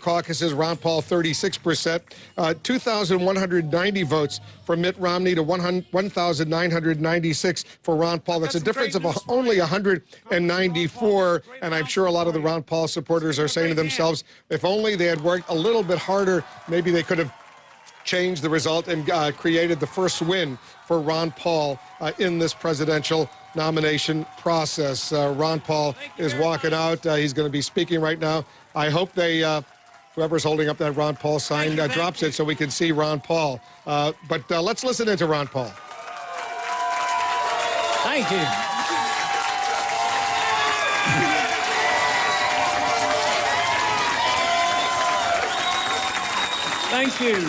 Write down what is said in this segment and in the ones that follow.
Caucuses, Ron Paul 36%, 2,190 votes for Mitt Romney to 1,996 for Ron Paul. That's a difference of only 194, and I'm sure a lot of the Ron Paul supporters are saying to themselves, if only they had worked a little bit harder, maybe they could have changed the result and created the first win for Ron Paul in this presidential nomination process. Ron Paul is walking out. He's going to be speaking right now. I hope they, whoever's holding up that Ron Paul sign, drops it so we can see Ron Paul. But let's listen into Ron Paul. Thank you. Thank you.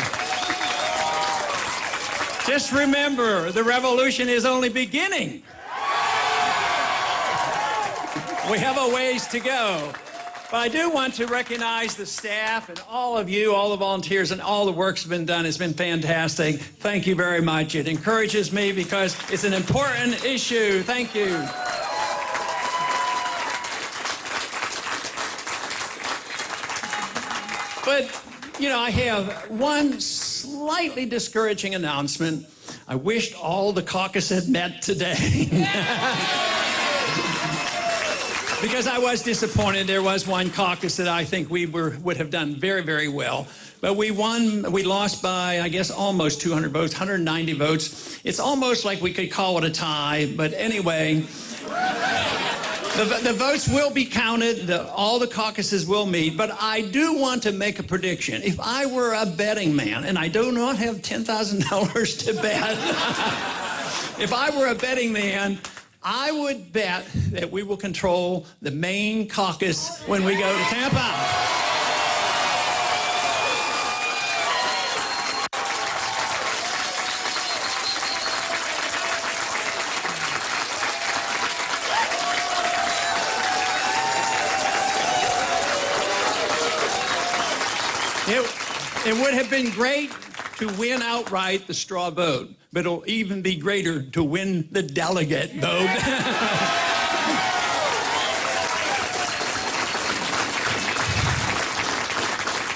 Just remember, the revolution is only beginning. We have a ways to go. But I do want to recognize the staff and all of you, all the volunteers, and all the work's been done. It's been fantastic. Thank you very much. It encourages me because it's an important issue. Thank you. But, you know, I have one slightly discouraging announcement. I wished all the caucus had met today. Because I was disappointed. There was one caucus that I think we would have done very, very well. But we lost by, I guess, almost 200 votes, 190 votes. It's almost like we could call it a tie. But anyway, the votes will be counted. All the caucuses will meet. But I do want to make a prediction. If I were a betting man, and I do not have $10,000 to bet, if I were a betting man, I would bet that we will control the Maine caucus when we go to Tampa. It would have been great to win outright the straw vote, but it'll even be greater to win the delegate vote.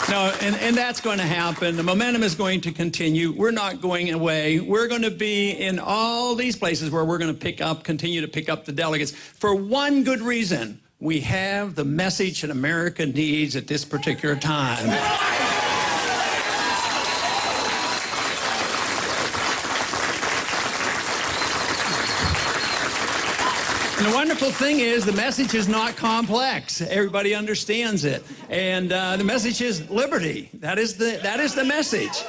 No, and that's going to happen. The momentum is going to continue. We're not going away. We're going to be in all these places where we're going to continue to pick up the delegates for one good reason. We have the message that America needs at this particular time. And the wonderful thing is the message is not complex. Everybody understands it. And the message is liberty. That is the message.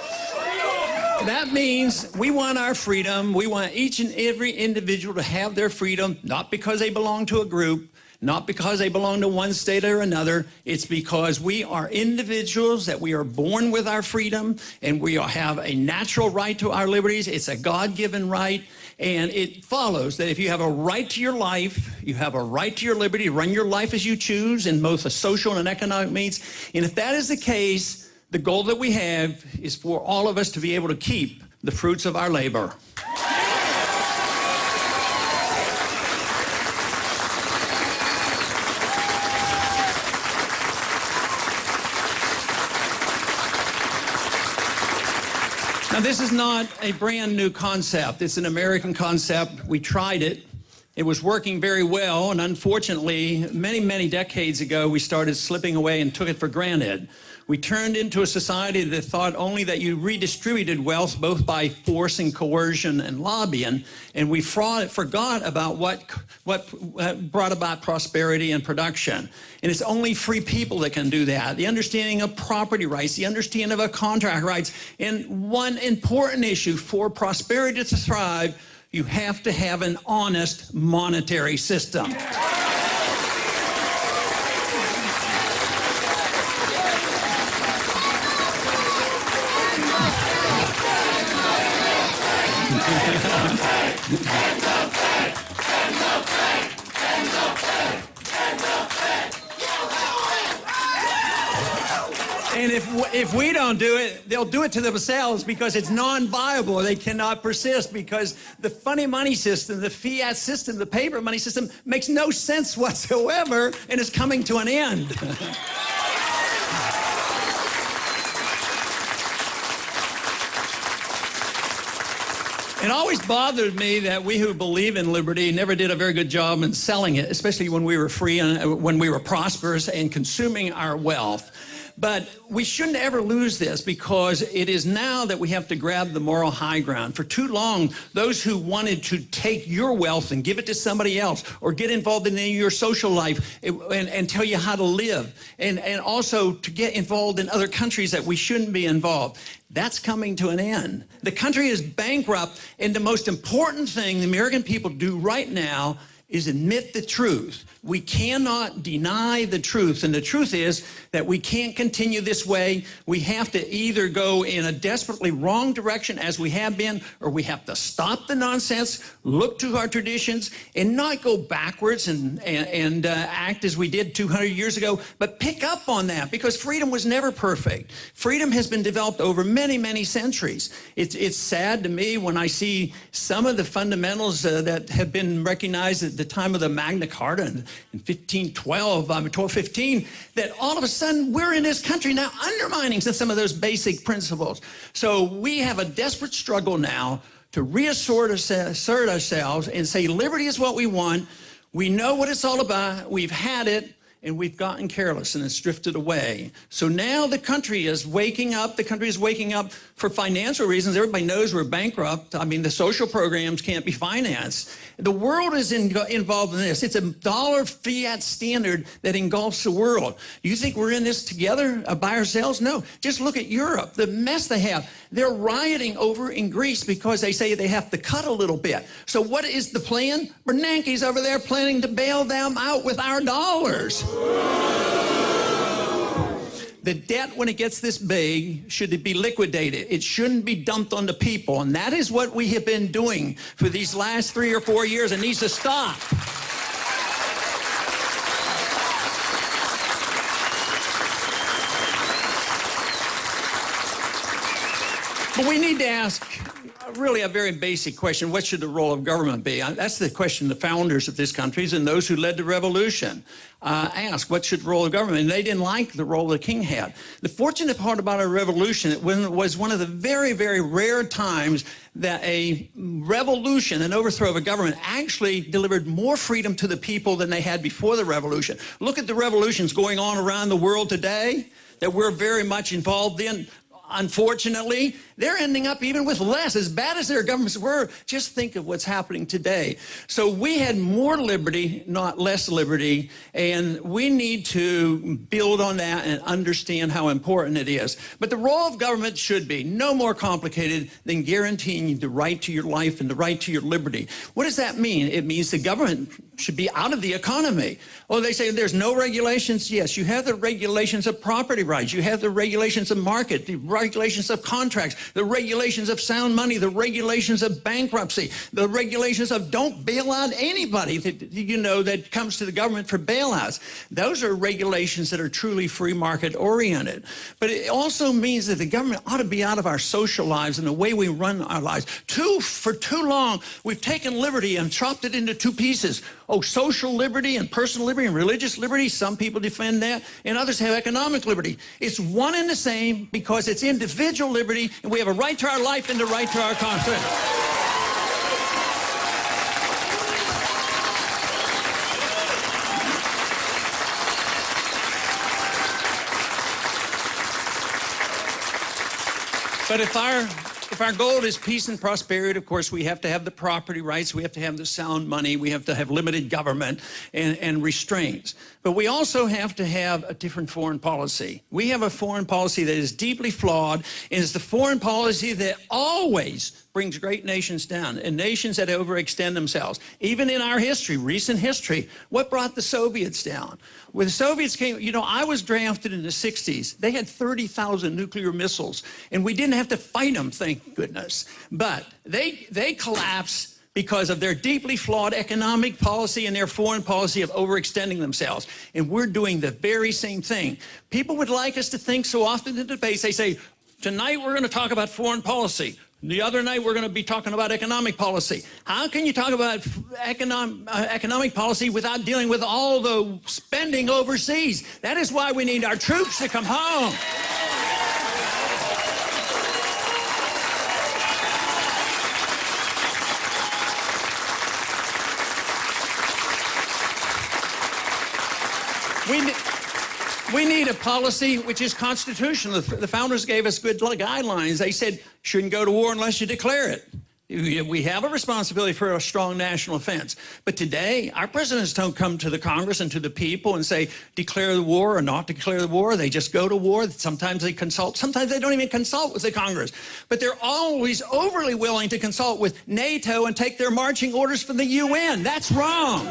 That means we want our freedom. We want each and every individual to have their freedom, not because they belong to a group, not because they belong to one state or another. It's because we are individuals, that we are born with our freedom, and we have a natural right to our liberties. It's a God-given right. And it follows that if you have a right to your life, you have a right to your liberty to run your life as you choose in both a social and economic means. And if that is the case, the goal that we have is for all of us to be able to keep the fruits of our labor. Now, this is not a brand new concept. It's an American concept. We tried it. It was working very well, and unfortunately, many, many decades ago, we started slipping away and took it for granted. We turned into a society that thought only that you redistributed wealth both by force and coercion and lobbying, and we forgot about what brought about prosperity and production. And it's only free people that can do that. The understanding of property rights, the understanding of contract rights, and one important issue for prosperity to thrive, you have to have an honest monetary system. And if we don't do it, they'll do it to themselves because it's non-viable. They cannot persist because the funny money system, the fiat system, the paper money system makes no sense whatsoever and is coming to an end. It always bothered me that we who believe in liberty never did a very good job in selling it, especially when we were free and when we were prosperous and consuming our wealth. But we shouldn't ever lose this, because it is now that we have to grab the moral high ground. For too long, those who wanted to take your wealth and give it to somebody else, or get involved in your social life and tell you how to live, and also to get involved in other countries that we shouldn't be involved, that's coming to an end. The country is bankrupt, and the most important thing the American people do right now is admit the truth. We cannot deny the truth, and the truth is that we can't continue this way. We have to either go in a desperately wrong direction, as we have been, or we have to stop the nonsense, look to our traditions, and not go backwards and act as we did 200 years ago, but pick up on that, because freedom was never perfect. Freedom has been developed over many, many centuries. It's sad to me when I see some of the fundamentals that have been recognized at the time of the Magna Carta in 1215, that all of a sudden we're in this country now undermining some of those basic principles. So we have a desperate struggle now to reassert ourselves and say liberty is what we want. We know what it's all about. We've had it, and we've gotten careless, and it's drifted away. So now the country is waking up. The country is waking up for financial reasons. Everybody knows we're bankrupt. I mean, the social programs can't be financed. The world is involved in this. It's a dollar fiat standard that engulfs the world. You think we're in this together by ourselves? No. Just look at Europe, the mess they have. They're rioting over in Greece because they say they have to cut a little bit. So what is the plan? Bernanke's over there planning to bail them out with our dollars. The debt, when it gets this big, should be liquidated. It shouldn't be dumped on the people. And that is what we have been doing for these last 3 or 4 years. It needs to stop. But we need to ask really a very basic question. What should the role of government be? That's the question the founders of this country and those who led the revolution asked. What should the role of government? And they didn't like the role the king had. The fortunate part about our revolution, it was one of the very, very rare times that a revolution, an overthrow of a government, actually delivered more freedom to the people than they had before the revolution. Look at the revolutions going on around the world today that we're very much involved in. Unfortunately, they're ending up even with less. As bad as their governments were, just think of what's happening today. So we had more liberty, not less liberty, and we need to build on that and understand how important it is. But the role of government should be no more complicated than guaranteeing the right to your life and the right to your liberty. What does that mean? It means the government should be out of the economy. Oh, they say there's no regulations. Yes, you have the regulations of property rights. You have the regulations of market, the regulations of contracts, the regulations of sound money, the regulations of bankruptcy, the regulations of don't bail out anybody that comes to the government for bailouts. Those are regulations that are truly free market oriented. But it also means that the government ought to be out of our social lives and the way we run our lives. For too long, we've taken liberty and chopped it into two pieces. Oh, social liberty and personal liberty and religious liberty. Some people defend that, and others have economic liberty. It's one and the same because it's individual liberty, and we have a right to our life and the right to our conscience. But if our goal is peace and prosperity, of course, we have to have the property rights, we have to have the sound money, we have to have limited government and restraints. But we also have to have a different foreign policy. We have a foreign policy that is deeply flawed, and it's the foreign policy that always brings great nations down, and nations that overextend themselves. Even in our history, recent history, what brought the Soviets down? When the Soviets came, I was drafted in the 60s. They had 30,000 nuclear missiles, and we didn't have to fight them, thank goodness. But they collapsed because of their deeply flawed economic policy and their foreign policy of overextending themselves. And we're doing the very same thing. People would like us to think so often in debates, they say, tonight we're going to talk about foreign policy. The other night, we're going to be talking about economic policy. How can you talk about economic policy without dealing with all the spending overseas? That is why we need our troops to come home. We need a policy which is constitutional. The founders gave us good guidelines. They said, shouldn't go to war unless you declare it. We have a responsibility for a strong national defense. But today, our presidents don't come to the Congress and to the people and say, declare the war or not declare the war. They just go to war. Sometimes they consult. Sometimes they don't even consult with the Congress. But they're always overly willing to consult with NATO and take their marching orders from the UN. That's wrong.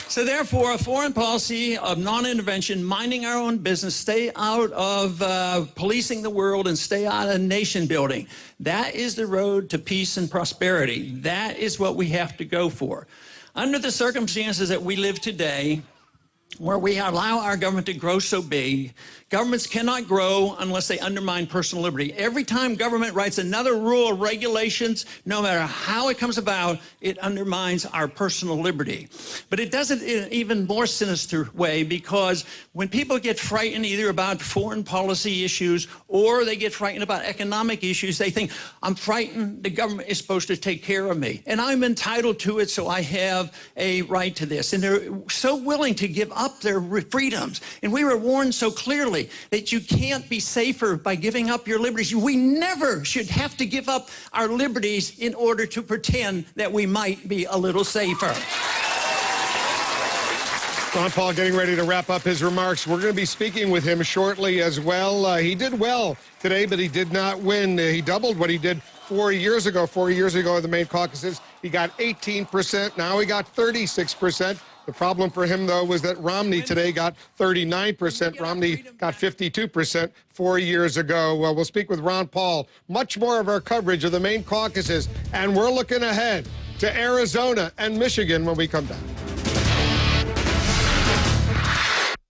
So therefore, a foreign policy of non-intervention, minding our own business, stay out of policing the world and stay out of nation building. That is the road to peace and prosperity. That is what we have to go for. Under the circumstances that we live today, where we allow our government to grow so big, governments cannot grow unless they undermine personal liberty. Every time government writes another rule or regulations, no matter how it comes about, it undermines our personal liberty. But it does it in an even more sinister way, because when people get frightened either about foreign policy issues or they get frightened about economic issues, they think, I'm frightened, the government is supposed to take care of me, and I'm entitled to it, so I have a right to this. And they're so willing to give up their freedoms. And we were warned so clearly that you can't be safer by giving up your liberties. We never should have to give up our liberties in order to pretend that we might be a little safer. Ron Paul getting ready to wrap up his remarks. We're going to be speaking with him shortly as well. He did well today, but he did not win. He doubled what he did 4 years ago. 4 years ago in the Maine caucuses, he got 18%. Now he got 36%. The problem for him, though, was that Romney today got 39%. Romney got 52% 4 years ago. We'll speak with Ron Paul. Much more of our coverage of the Maine caucuses, and we're looking ahead to Arizona and Michigan when we come back.